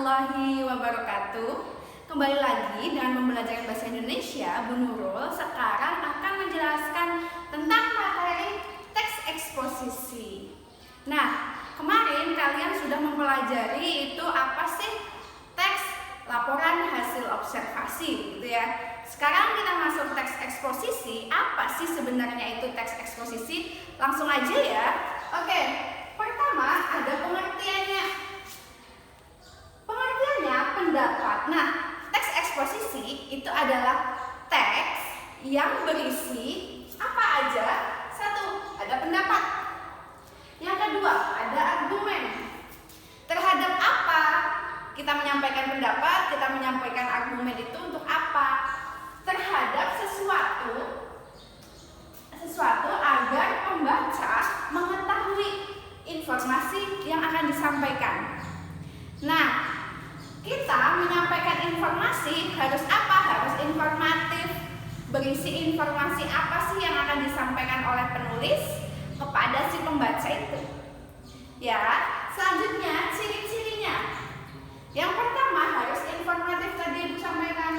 warahmatullahi wabarakatuh. Kembali lagi dengan pembelajaran bahasa Indonesia, Bu Nurul sekarang akan menjelaskan tentang materi teks eksposisi. Nah, kemarin kalian sudah mempelajari itu apa sih teks laporan hasil observasi gitu ya. Sekarang kita masuk teks eksposisi. Apa sih sebenarnya itu teks eksposisi? Langsung aja ya. Oke, pertama ada pengertiannya. Pengertiannya pendapat. Nah, teks eksposisi itu adalah teks yang berisi apa aja? Satu, ada pendapat. Yang kedua, ada argumen. Terhadap apa kita menyampaikan pendapat, kita menyampaikan argumen itu untuk apa? Terhadap sesuatu agar pembaca mengetahui informasi yang akan disampaikan. Nah, kita menyampaikan informasi harus apa? Harus informatif. Berisi informasi apa sih yang akan disampaikan oleh penulis kepada si pembaca itu. Ya, selanjutnya ciri-cirinya. Yang pertama harus informatif, tadi Ibu sampaikan.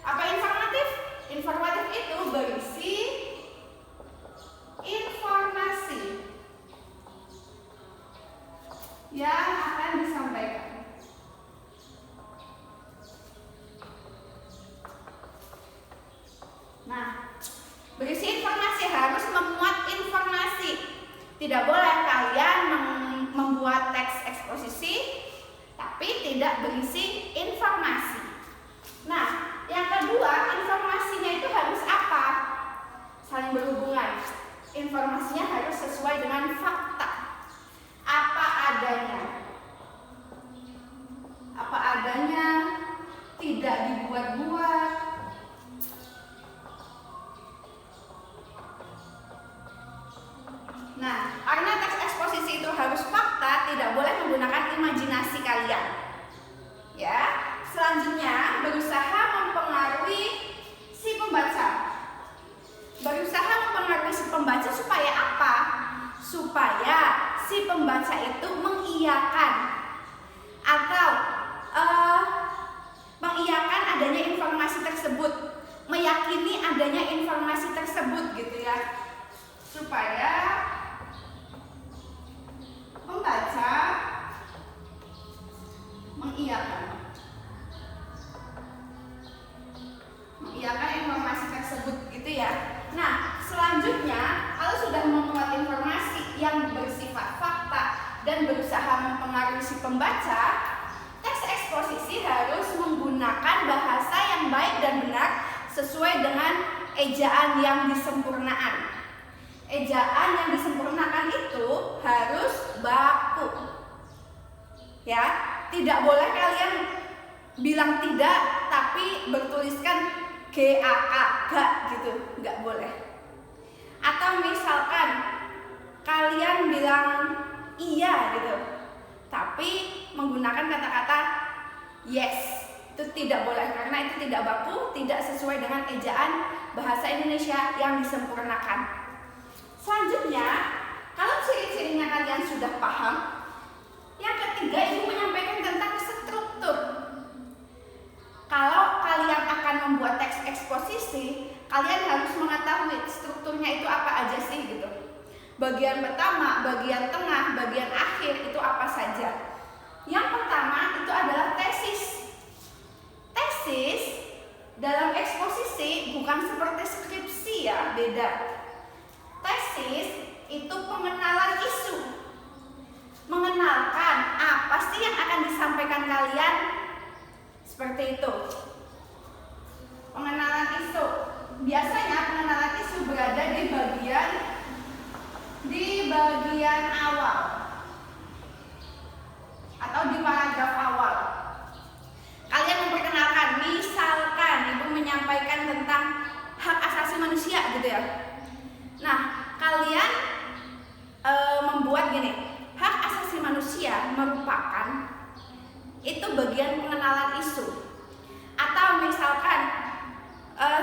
Apa informatif? Informatif itu berisi informasi yang akan disampaikan. Nah, berisi informasi harus memuat informasi. Tidak boleh kalian membuat teks eksposisi tapi tidak berisi informasi. Nah, yang kedua, informasinya itu harus apa? Saling berhubungan. Informasinya harus sesuai dengan fakta. Apa adanya. Apa adanya, tidak dibuat-buat. Nah, karena teks eksposisi itu harus fakta, tidak boleh menggunakan imajinasi kalian. Ya, selanjutnya berusaha mempengaruhi si pembaca. Berusaha mempengaruhi si pembaca supaya apa? Supaya si pembaca itu mengiyakan atau mengiyakan adanya informasi tersebut, meyakini adanya informasi tersebut gitu ya. Supaya membaca mengiyakan informasi tersebut gitu ya. Nah, selanjutnya kalau sudah membuat informasi yang bersifat fakta dan berusaha mempengaruhi si pembaca, teks eksposisi harus menggunakan bahasa yang baik dan benar sesuai dengan ejaan yang disempurnakan. Ejaan yang disempurnakan itu harus baku. Ya, tidak boleh kalian bilang tidak tapi bertuliskan GAK, gak gitu, nggak boleh. Atau misalkan kalian bilang iya gitu, tapi menggunakan kata-kata yes, itu tidak boleh karena itu tidak baku, tidak sesuai dengan ejaan bahasa Indonesia yang disempurnakan. Selanjutnya, kalau ciri-cirinya kalian sudah paham, yang ketiga Ibu menyampaikan tentang struktur. Kalau kalian akan membuat teks eksposisi, kalian harus mengetahui strukturnya itu apa aja sih gitu. Bagian pertama, bagian tengah, bagian akhir itu apa saja. Yang pertama itu adalah tesis. Tesis dalam eksposisi bukan seperti skripsi ya, beda. Tesis itu pengenalan isu. Mengenalkan apa sih yang akan disampaikan kalian. Seperti itu. Pengenalan isu. Biasanya pengenalan isu berada di bagian awal atau di paragraf awal. Kalian memperkenalkan, misalkan Ibu menyampaikan tentang hak asasi manusia gitu ya. Nah, kalian membuat gini, hak asasi manusia merupakan itu bagian pengenalan isu. Atau misalkan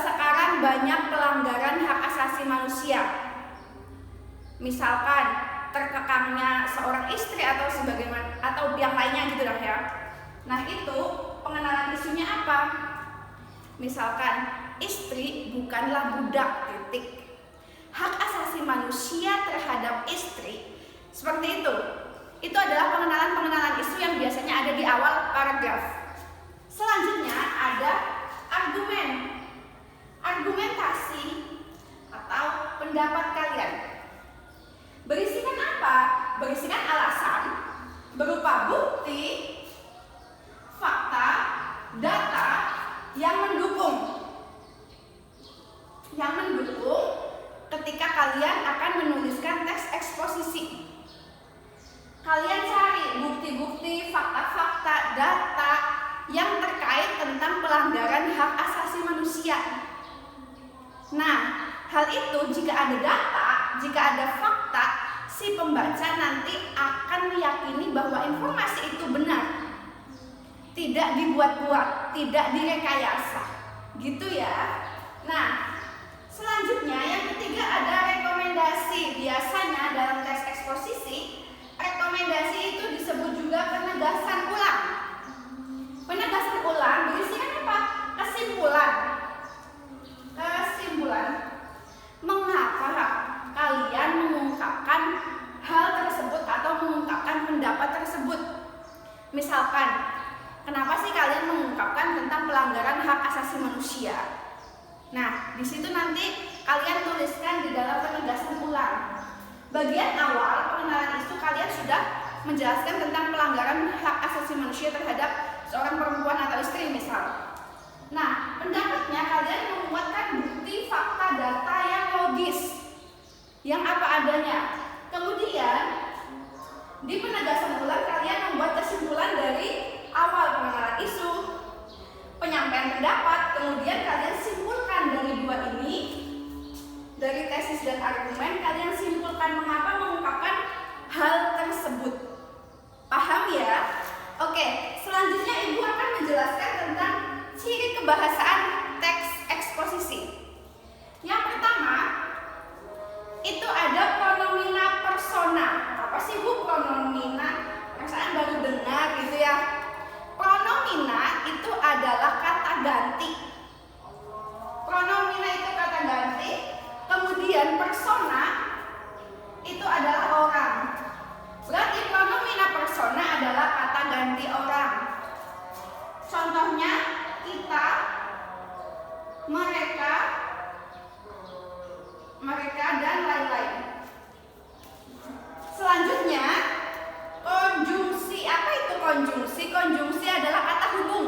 sekarang banyak pelanggaran hak asasi manusia. Misalkan terkekangnya seorang istri atau sebagaimana atau yang lainnya gitu lah ya. Nah, itu pengenalan isunya apa? Misalkan, istri bukanlah budak, titik. Hak asasi manusia terhadap istri, seperti itu. Itu adalah pengenalan-pengenalan isu yang biasanya ada di awal paragraf. Selanjutnya ada argumen. Argumentasi atau pendapat kalian. Berisikan apa? Berisikan alasan berupa bukti, fakta, data yang mendukung ketika kalian akan menuliskan teks eksposisi. Kalian cari bukti-bukti, fakta-fakta, data yang terkait tentang pelanggaran hak asasi manusia. Nah, hal itu jika ada data, jika ada fakta, si pembaca nanti akan meyakini bahwa informasi itu benar, tidak dibuat-buat, tidak direkayasa, gitu ya. Nah, selanjutnya yang ketiga ada rekomendasi. Biasanya dalam teks eksposisi, rekomendasi itu disebut juga penegasan ulang. Penegasan ulang berisikan apa? Kesimpulan. Mengapa kalian mengungkapkan hal tersebut atau mengungkapkan pendapat tersebut? Misalkan, kenapa sih kalian mengungkapkan tentang pelanggaran hak asasi manusia? Nah, di situ nanti kalian tuliskan di dalam penegasan ulang. Bagian awal pengenalan isu kalian sudah menjelaskan tentang pelanggaran hak asasi manusia terhadap seorang perempuan atau istri misal. Nah, pendapatnya kalian menguatkan bukti, fakta, data yang logis, yang apa adanya. Kemudian di penegasan ulang kalian membuat kesimpulan dari awal pengenalan isu, penyampaian pendapat, kemudian kalian simpulkan dari dua ini, dari tesis dan argumen, kalian simpulkan mengapa mengungkapkan hal tersebut. Paham ya? Oke, selanjutnya Ibu akan menjelaskan tentang ciri kebahasaan teks eksposisi. Yang pertama, itu ada pronomina persona. Apa sih Bu pronomina? Perasaan baru dengar gitu ya. Pronomina itu adalah kata ganti. Pronomina itu kata ganti. Kemudian persona itu adalah orang. Berarti pronomina persona adalah kata ganti orang. Contohnya kita, mereka dan lain-lain. Selanjutnya konjungsi. Apa itu konjungsi? Konjungsi adalah kata hubung.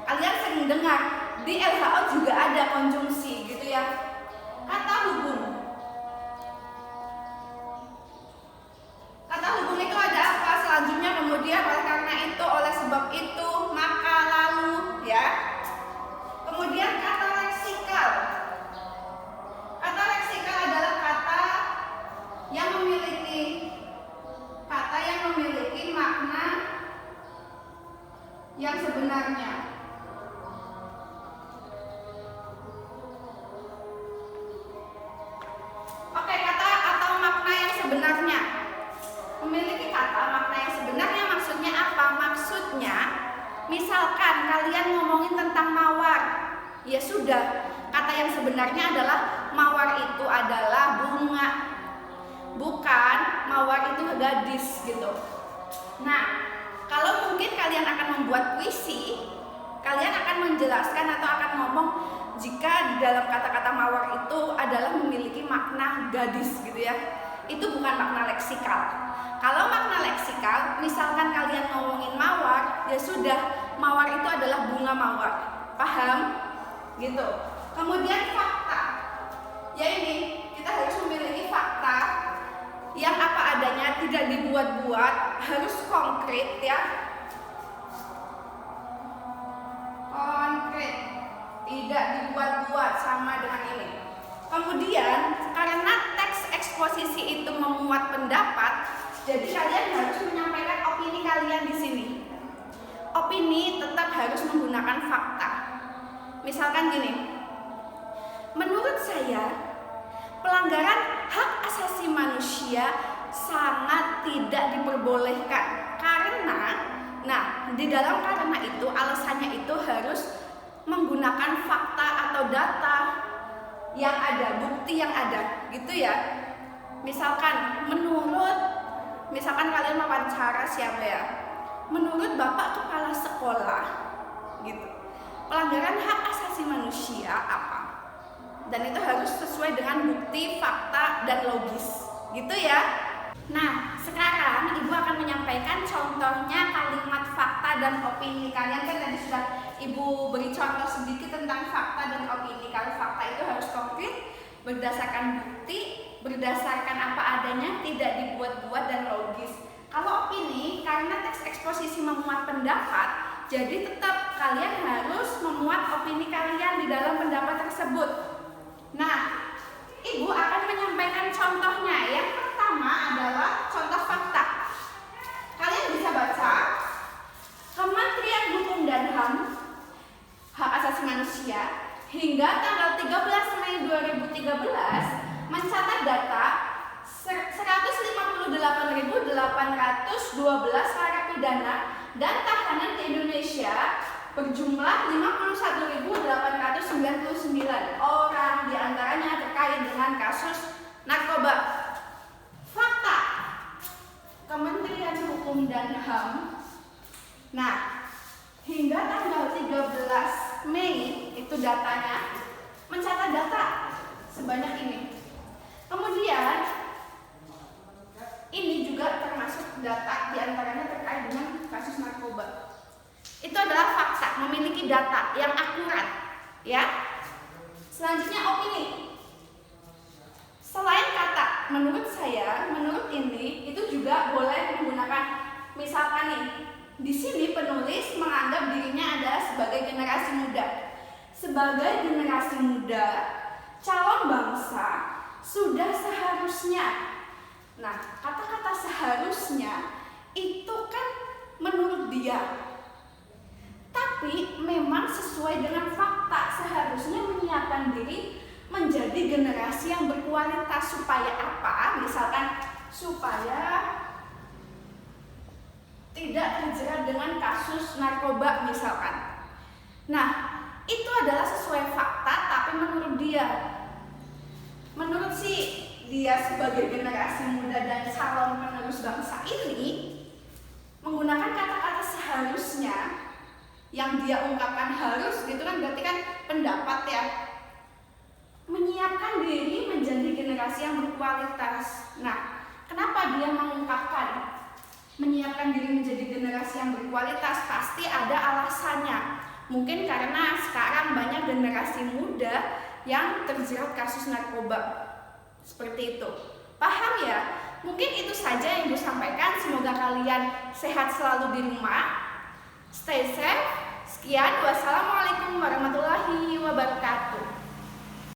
Kalian sering dengar di LHO juga ada konjungsi gitu ya. Kata hubung. Kata hubung itu ada apa? Selanjutnya kemudian oleh karena itu, oleh sebab itu, maka, lalu ya. Kemudian kata leksikal. Kata leksikal adalah kata yang memiliki makna yang sebenarnya. Oke, kata atau makna yang sebenarnya. Memiliki kata makna yang sebenarnya maksudnya apa? Maksudnya misalkan kalian ngomongin tentang mawar, ya sudah, kata yang sebenarnya adalah mawar itu adalah bunga, bukan mawar itu gadis gitu. Nah, kalau mungkin kalian akan membuat puisi, kalian akan menjelaskan atau akan ngomong jika di dalam kata-kata mawar itu adalah memiliki makna gadis gitu ya. Itu bukan makna leksikal. Kalau makna leksikal, misalkan kalian ngomongin mawar, ya sudah, mawar itu adalah bunga mawar. Paham? Gitu. Kemudian fakta. Ya ini, kita harus memiliki fakta yang apa adanya, tidak dibuat-buat, harus konkret ya. Konkret, tidak dibuat-buat, sama dengan ini. Kemudian karena teks eksposisi itu memuat pendapat, jadi kalian harus menyampaikan opini kalian di sini. Opini tetap harus menggunakan fakta. Misalkan gini, menurut saya pelanggaran hak asasi manusia sangat tidak diperbolehkan karena Nah, di dalam karena itu alasannya itu harus menggunakan fakta atau data yang ada, bukti yang ada, gitu ya. Misalkan misalkan kalian wawancara siapa ya? Menurut Bapak Kepala Sekolah, gitu. Pelanggaran hak asasi manusia apa? Dan itu harus sesuai dengan bukti, fakta, dan logis, gitu ya. Nah, sekarang Ibu akan menyampaikan contohnya kalimat fakta dan opini. Kalian kan tadi sudah Ibu beri contoh sedikit tentang fakta dan opini. Kalau fakta itu harus konkret, berdasarkan bukti, berdasarkan apa adanya, tidak dibuat-buat dan logis. Kalau opini, karena teks eksposisi memuat pendapat, jadi tetap kalian harus memuat opini kalian di dalam pendapat tersebut. Nah, Ibu akan menyampaikan contohnya. Yang pertama adalah contoh fakta. Kalian bisa baca, Kementerian Hukum dan HAM, Hak Asasi Manusia, hingga tanggal 13 Mei 2013 mencatat data 158.812 narapidana dan tahanan di Indonesia berjumlah 51.899 orang, diantaranya terkait dengan kasus narkoba. Fakta, Kementerian Hukum dan HAM, nah, hingga tanggal 13 Mei itu datanya mencatat data sebanyak ini. Kemudian ini juga termasuk data diantaranya terkait dengan kasus narkoba. Itu adalah fakta, memiliki data yang akurat, ya. Selanjutnya opini. Selain kata menurut saya, menurut ini, itu juga boleh menggunakan, misalkan nih, di sini penulis menganggap dirinya adalah sebagai generasi muda. Sebagai generasi muda, calon bangsa sudah seharusnya. Nah, kata-kata seharusnya itu kan menurut dia. Tapi memang sesuai dengan fakta, seharusnya menyiapkan diri menjadi generasi yang berkualitas. Supaya apa? Misalkan supaya tidak terjerat dengan kasus narkoba misalkan. Nah, itu adalah sesuai fakta, tapi menurut dia, menurut dia sebagai generasi muda dan calon penerus bangsa ini, menggunakan kata-kata seharusnya yang dia ungkapkan harus, gitu kan, berarti kan pendapat ya. Menyiapkan diri menjadi generasi yang berkualitas. Nah, kenapa dia mengungkapkan menyiapkan diri menjadi generasi yang berkualitas? Pasti ada alasannya. Mungkin karena sekarang banyak generasi muda yang terjerat kasus narkoba. Seperti itu. Paham ya? Mungkin itu saja yang Ibu sampaikan. Semoga kalian sehat selalu di rumah. Stay safe. Sekian. Wassalamualaikum warahmatullahi wabarakatuh.